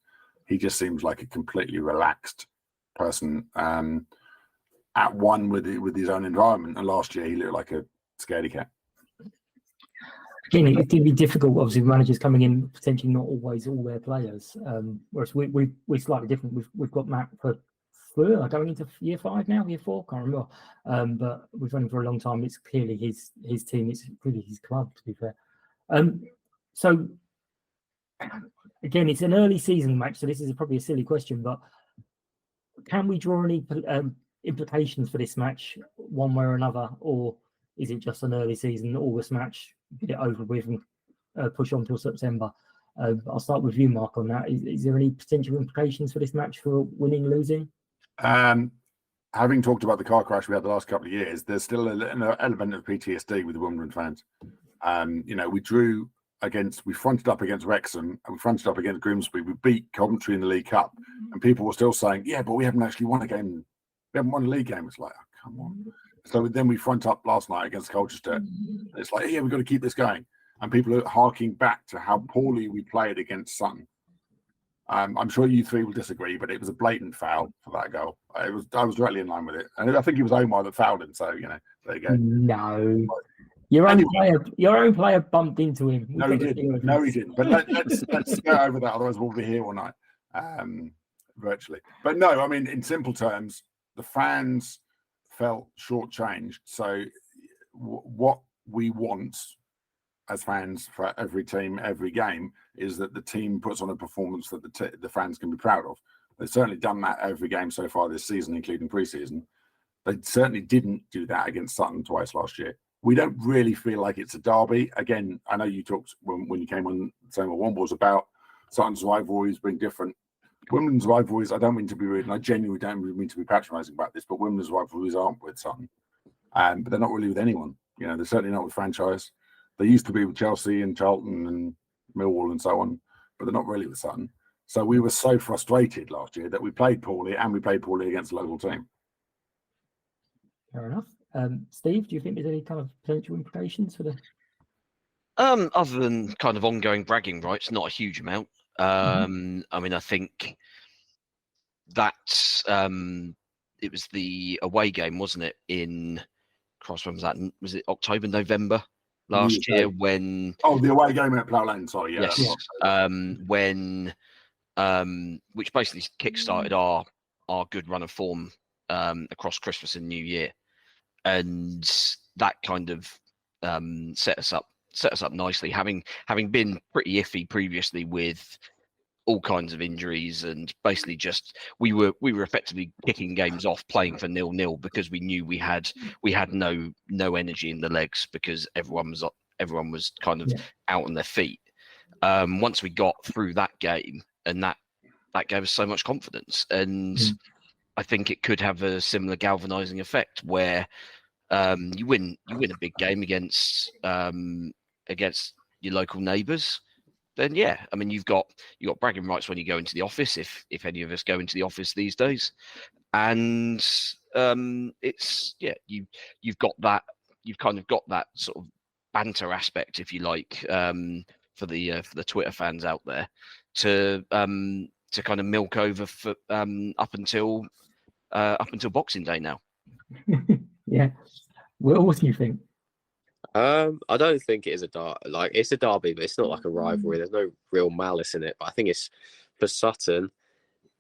He just seems like a completely relaxed person, at one with his own environment. And last year he looked like a scaredy cat. Again, it can be difficult, obviously, with managers coming in, potentially not always all their players. Whereas we're slightly different. We've got Matt for going into year 5 now, year 4, can't remember. But we've run him for a long time. It's clearly his team. It's really his club, to be fair. So again, it's an early season match, so this is probably a silly question, but can we draw any implications for this match, one way or another, or is it just an early season August match, get it over with and push on till September? I'll start with you, Mark, on that. Is there any potential implications for this match for winning, losing? Having talked about the car crash we had the last couple of years, there's still an element of PTSD with the Wimbledon fans. We fronted up against Wrexham and we fronted up against Grimsby. We beat Coventry in the League Cup, and people were still saying, "Yeah, but we haven't actually won a game. We haven't won a league game." It's like, oh, come on. So then we front up last night against Colchester. It's like, yeah, we've got to keep this going. And people are harking back to how poorly we played against Sutton. I'm sure you three will disagree, but it was a blatant foul for that goal. I was directly in line with it, and I think it was Omar that fouled him. So there you go. No, your own player bumped into him. No, he didn't. No, he didn't. But let's go over that. Otherwise, we'll be here all night, virtually. But no, I mean, in simple terms, the fans felt shortchanged. So what we want as fans for every team, every game, is that the team puts on a performance that the fans can be proud of. They've certainly done that every game so far this season, including pre-season. They certainly didn't do that against Sutton twice last year. We don't really feel like it's a derby. Again, I know you talked when you came on saying Old Wombles about Sutton's rivalries being different. Wimbledon's rivalries, I don't mean to be rude, and I genuinely don't mean to be patronising about this, but Wimbledon's rivalries aren't with Sutton. But they're not really with anyone. They're certainly not with franchise. They used to be with Chelsea and Charlton and Millwall and so on, but they're not really with Sutton. So we were so frustrated last year that we played poorly, and we played poorly against a local team. Fair enough. Steve, do you think there's any kind of potential implications for the? Other than kind of ongoing bragging rights, not a huge amount. I mean, I think that it was the away game, wasn't it? When was that? Was it October, November last year when? Oh, the away game at Plough Lane. Sorry, yeah. Yes. Which basically kick-started our good run of form across Christmas and New Year, and that kind of set us up nicely. Having been pretty iffy previously with all kinds of injuries, and basically just we were effectively kicking games off, playing for 0-0 because we knew we had no energy in the legs because everyone was kind of out on their feet. Once we got through that game, and that gave us so much confidence, and I think it could have a similar galvanizing effect where you win a big game against your local neighbours. Then I mean you've got bragging rights when you go into the office, if any of us go into the office these days, and you've kind of got that sort of banter aspect, if you like, for the Twitter fans out there to kind of milk over for up until Boxing Day now. Yeah. Will, what do you think? I don't think it is it's a derby, but it's not like a rivalry. There's no real malice in it. But I think it's for Sutton,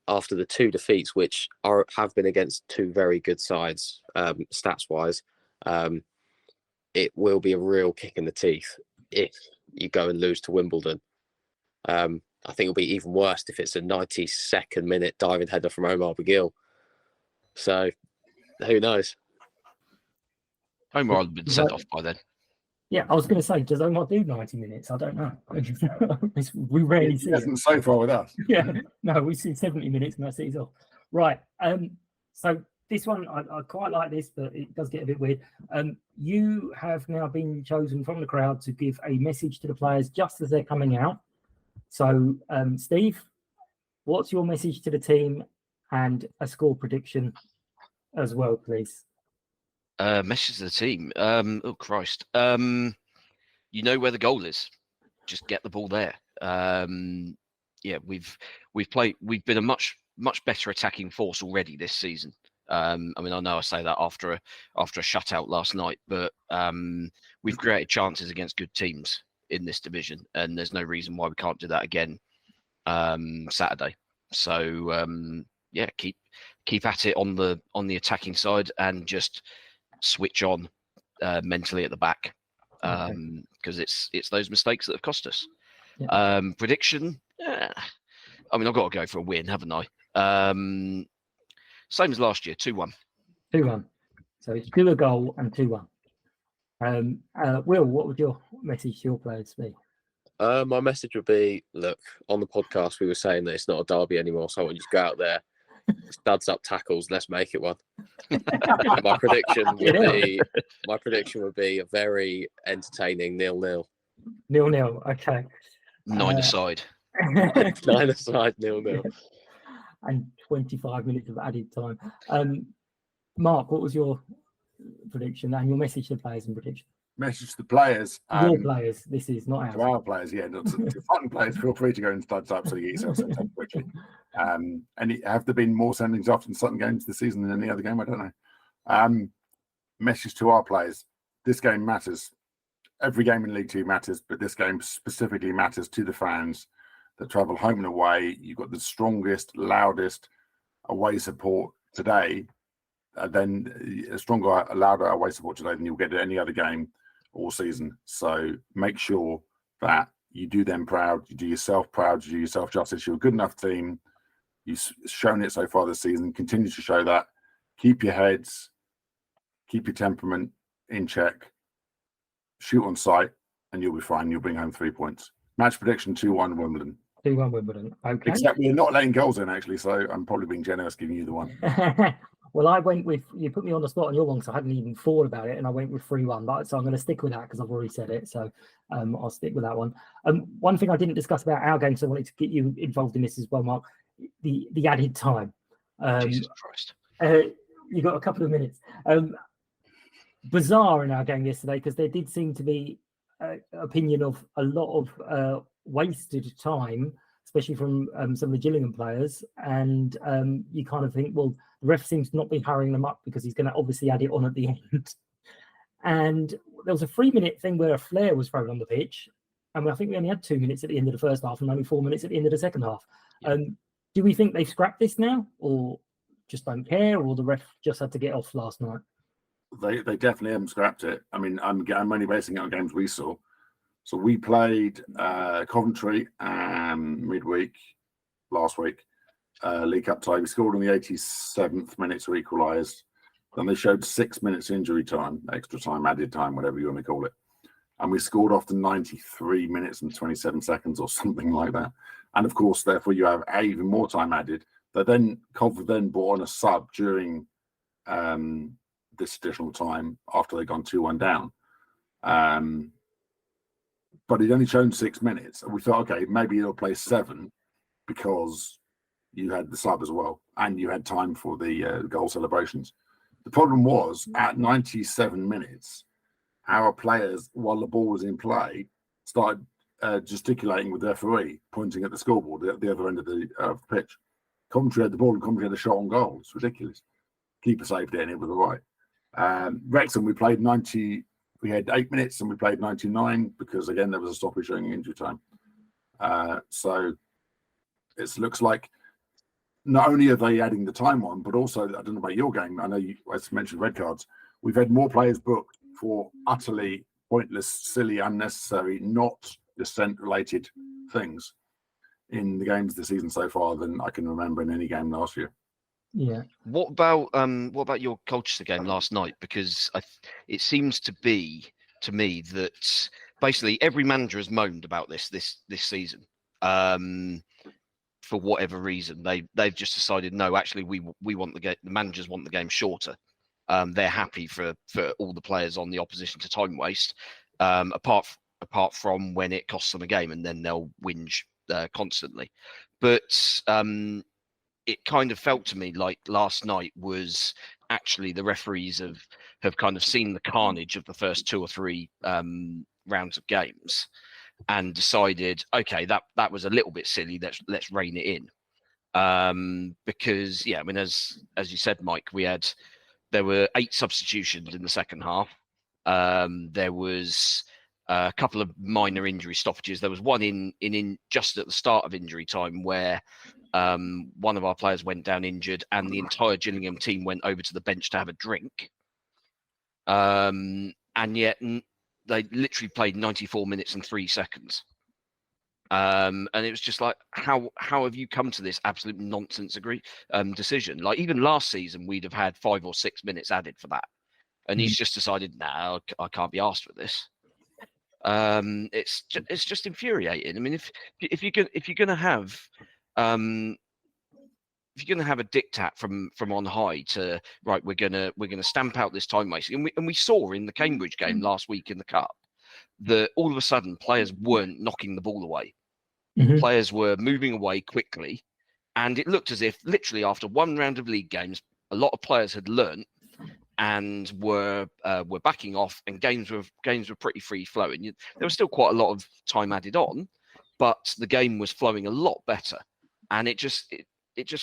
after the two defeats, which have been against two very good sides, stats wise, it will be a real kick in the teeth if you go and lose to Wimbledon. I think it'll be even worse if it's a 92nd minute diving header from Omar Begill. So who knows? Omar had been sent off by then. Yeah, I was going to say, does Omar do 90 minutes? I don't know. We rarely see it. Hasn't so far with us. Yeah, no, we see 70 minutes and that's it. Off. Right. So this one, I quite like this, but it does get a bit weird. You have now been chosen from the crowd to give a message to the players just as they're coming out. So, Steve, what's your message to the team and a score prediction as well, please? Message to the team. Oh Christ. You know where the goal is. Just get the ball there. We've been a much better attacking force already this season. I mean, I know I say that after a shutout last night, but we've created chances against good teams in this division, and there's no reason why we can't do that again Saturday. So keep at it on the attacking side and just switch on mentally at the back, because it's those mistakes that have cost us. Prediction, I mean, I've got to go for a win, haven't I? Same as last year, 2-1. 2-1. So it's 2 a goal and 2-1. Will, what would your message to your players be? My message would be, look, on the podcast we were saying that it's not a derby anymore, so I want you to go out there, studs up tackles, let's make it one. My prediction would be a very entertaining 0-0. 0-0. Okay. 9-a-side. 9-a-side 0-0. Yeah. And 25 minutes of added time. Mark, what was your prediction and your message to the players and prediction? Message to the players. Your players. This is not ours. To our players, yeah. To Sutton players, feel free to go and studs up so you get yourself sent up quickly. And have there been more sendings after Sutton games this season than any other game? I don't know. Message to our players. This game matters. Every game in League Two matters, but this game specifically matters to the fans that travel home and away. You've got the strongest, loudest away support today. Then a stronger, louder away support today than you'll get at any other game all season. So make sure that you do them proud, you do yourself proud, you do yourself justice. You're a good enough team. You've shown it so far this season. Continue to show that. Keep your heads, keep your temperament in check. Shoot on sight, and you'll be fine. You'll bring home 3 points. Match prediction 2-1 Wimbledon. 2-1 Wimbledon. Okay. Except we're not letting goals in, actually, so I'm probably being generous giving you the one. Well, I went with, you put me on the spot on your one, so I hadn't even thought about it, and I went with 3-1. But so I'm going to stick with that because I've already said it. So I'll stick with that one. One thing I didn't discuss about our game, so I wanted to get you involved in this as well, Mark. The added time. Jesus Christ. You got a couple of minutes. Bizarre in our game yesterday because there did seem to be opinion of a lot of wasted time, especially from some of the Gillingham players. And you kind of think, well, the ref seems to not be hurrying them up because he's going to obviously add it on at the end. And there was a 3-minute thing where a flare was thrown on the pitch. And I think we only had 2 minutes at the end of the first half and only 4 minutes at the end of the second half. Yeah. Do we think they've scrapped this now or just don't care, or the ref just had to get off last night? They definitely haven't scrapped it. I mean, I'm only basing it on games we saw. So we played Coventry midweek last week, League Cup tie. We scored on the 87th minute to equalise. Then they showed 6 minutes injury time, extra time, added time, whatever you want to call it. And we scored after 93 minutes and 27 seconds or something like that. And of course, therefore, you have even more time added. But then Coventry then brought on a sub during this additional time after they'd gone 2-1 down. But he'd only shown 6 minutes. And we thought, okay, maybe he'll play 7 because you had the sub as well. And you had time for the goal celebrations. The problem was at 97 minutes, our players, while the ball was in play, started gesticulating with the referee, pointing at the scoreboard at the other end of the pitch. Coventry had the ball and Coventry had a shot on goal. It's ridiculous. Keeper saved it and it was all right. Wrexham, we played 90. We had 8 minutes and we played 99 because, again, there was a stoppage during injury time. So it looks like not only are they adding the time on, but also, I don't know about your game, I know you as mentioned red cards, we've had more players booked for utterly pointless, silly, unnecessary, not dissent-related things in the games this season so far than I can remember in any game last year. Yeah. What about your Colchester game last night? Because it seems to be to me that basically every manager has moaned about this season. For whatever reason, they've just decided no. Actually, we want the game. The managers want the game shorter. They're happy for all the players on the opposition to time waste, apart from when it costs them a game, and then they'll whinge constantly. But it kind of felt to me like last night was actually the referees have kind of seen the carnage of the first 2 or 3 rounds of games and decided, okay, that was a little bit silly. Let's rein it in. Because yeah, I mean, as you said, Mike, there were 8 substitutions in the second half. There was a couple of minor injury stoppages. There was one in just at the start of injury time where one of our players went down injured and the entire Gillingham team went over to the bench to have a drink. And yet they literally played 94 minutes and 3 seconds. And it was just like, how have you come to this absolute nonsense decision? Like even last season, we'd have had 5 or 6 minutes added for that, and he's just decided, no, I can't be asked with this. It's just infuriating. I mean, if you're gonna have a diktat from on high to right, we're gonna stamp out this time wasting, and we saw in the Cambridge game last week in the cup that all of a sudden players weren't knocking the ball away. Mhm. Players were moving away quickly, and it looked as if literally after one round of league games, a lot of players had learnt and were backing off, and games were pretty free flowing. There was still quite a lot of time added on, but the game was flowing a lot better, and it just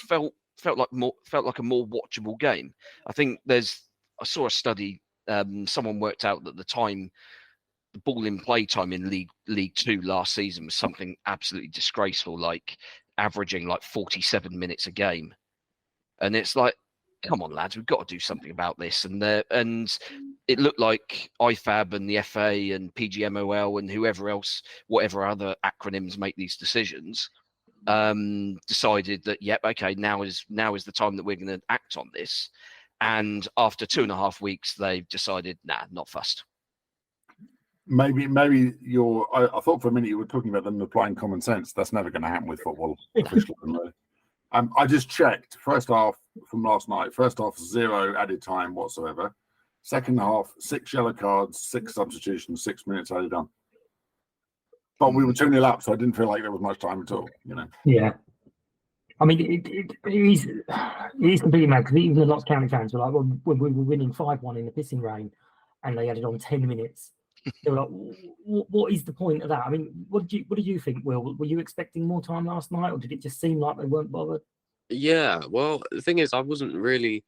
felt like a more watchable game. I think I saw a study. Someone worked out that the ball in play time in League 2 last season was something absolutely disgraceful, like averaging like 47 minutes a game. And it's like, come on, lads, we've got to do something about this. And it looked like IFAB and the FA and PGMOL and whoever else, whatever other acronyms make these decisions, decided that, yep, okay, now is the time that we're going to act on this. And after 2.5 weeks, they've decided, nah, not fussed. Maybe I thought for a minute you were talking about them applying common sense. That's never going to happen with football. Officially. I just checked. First half from last night. First half, 0 added time whatsoever. Second half, 6 yellow cards, 6 substitutions, 6 minutes added on. But we were 2-0 up, so I didn't feel like there was much time at all. Yeah. I mean, it is completely mad, because even the Notts County fans were like, when we were winning 5-1 in the pissing rain, and they added on 10 minutes. They were like, what is the point of that? I mean, what did you think, Will? Were you expecting more time last night, or did it just seem like they weren't bothered? Yeah, well, the thing is, I wasn't really.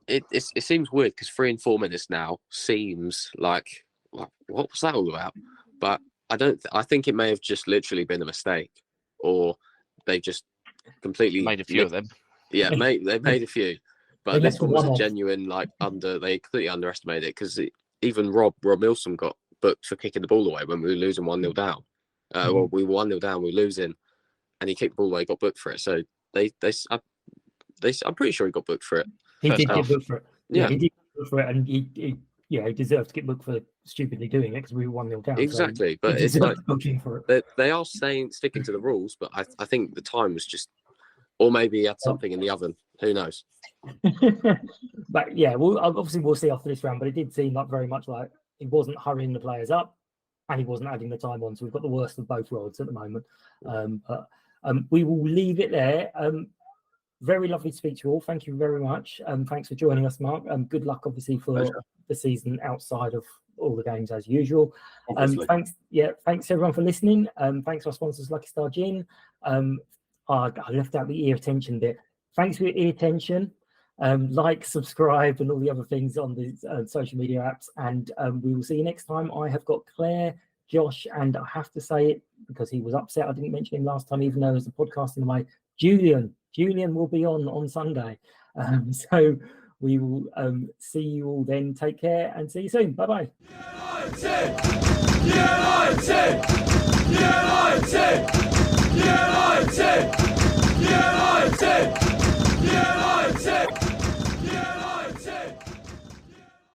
It seems weird because 3 and 4 minutes now seems like, what was that all about? But I think it may have just literally been a mistake, or they just completely made a few of them. Yeah, they made a few, but this one was a genuine they completely underestimated it, because even Rob Milsom got booked for kicking the ball away when we were losing 1-0 down. Well, we were 1-0 down, we were losing, and he kicked the ball away, got booked for it. So I'm pretty sure he got booked for it. He did get booked for it. Yeah, he did get booked for it, and he deserved to get booked for stupidly doing it, because we were 1-0 down. Exactly, so but it's like booking for it. They are sticking to the rules, but I think the time was just, or maybe he had something in the oven. Who knows? But yeah, obviously we'll see after this round. But it did seem like very much like he wasn't hurrying the players up, and he wasn't adding the time on. So we've got the worst of both worlds at the moment. But we will leave it there. Very lovely to speak to you all. Thank you very much. Thanks for joining us, Mark. Good luck, obviously, for the season outside of all the games as usual. Thanks everyone for listening. Thanks to our sponsors, Lucky Star Gin. I left out the ear attention bit. Thanks for your ear attention. Like, subscribe, and all the other things on the social media apps. And we will see you next time. I have got Claire, Josh, and I have to say it because he was upset I didn't mention him last time, even though it was a podcast in the way. Julian will be on Sunday. So we will see you all then. Take care and see you soon. Bye-bye. United!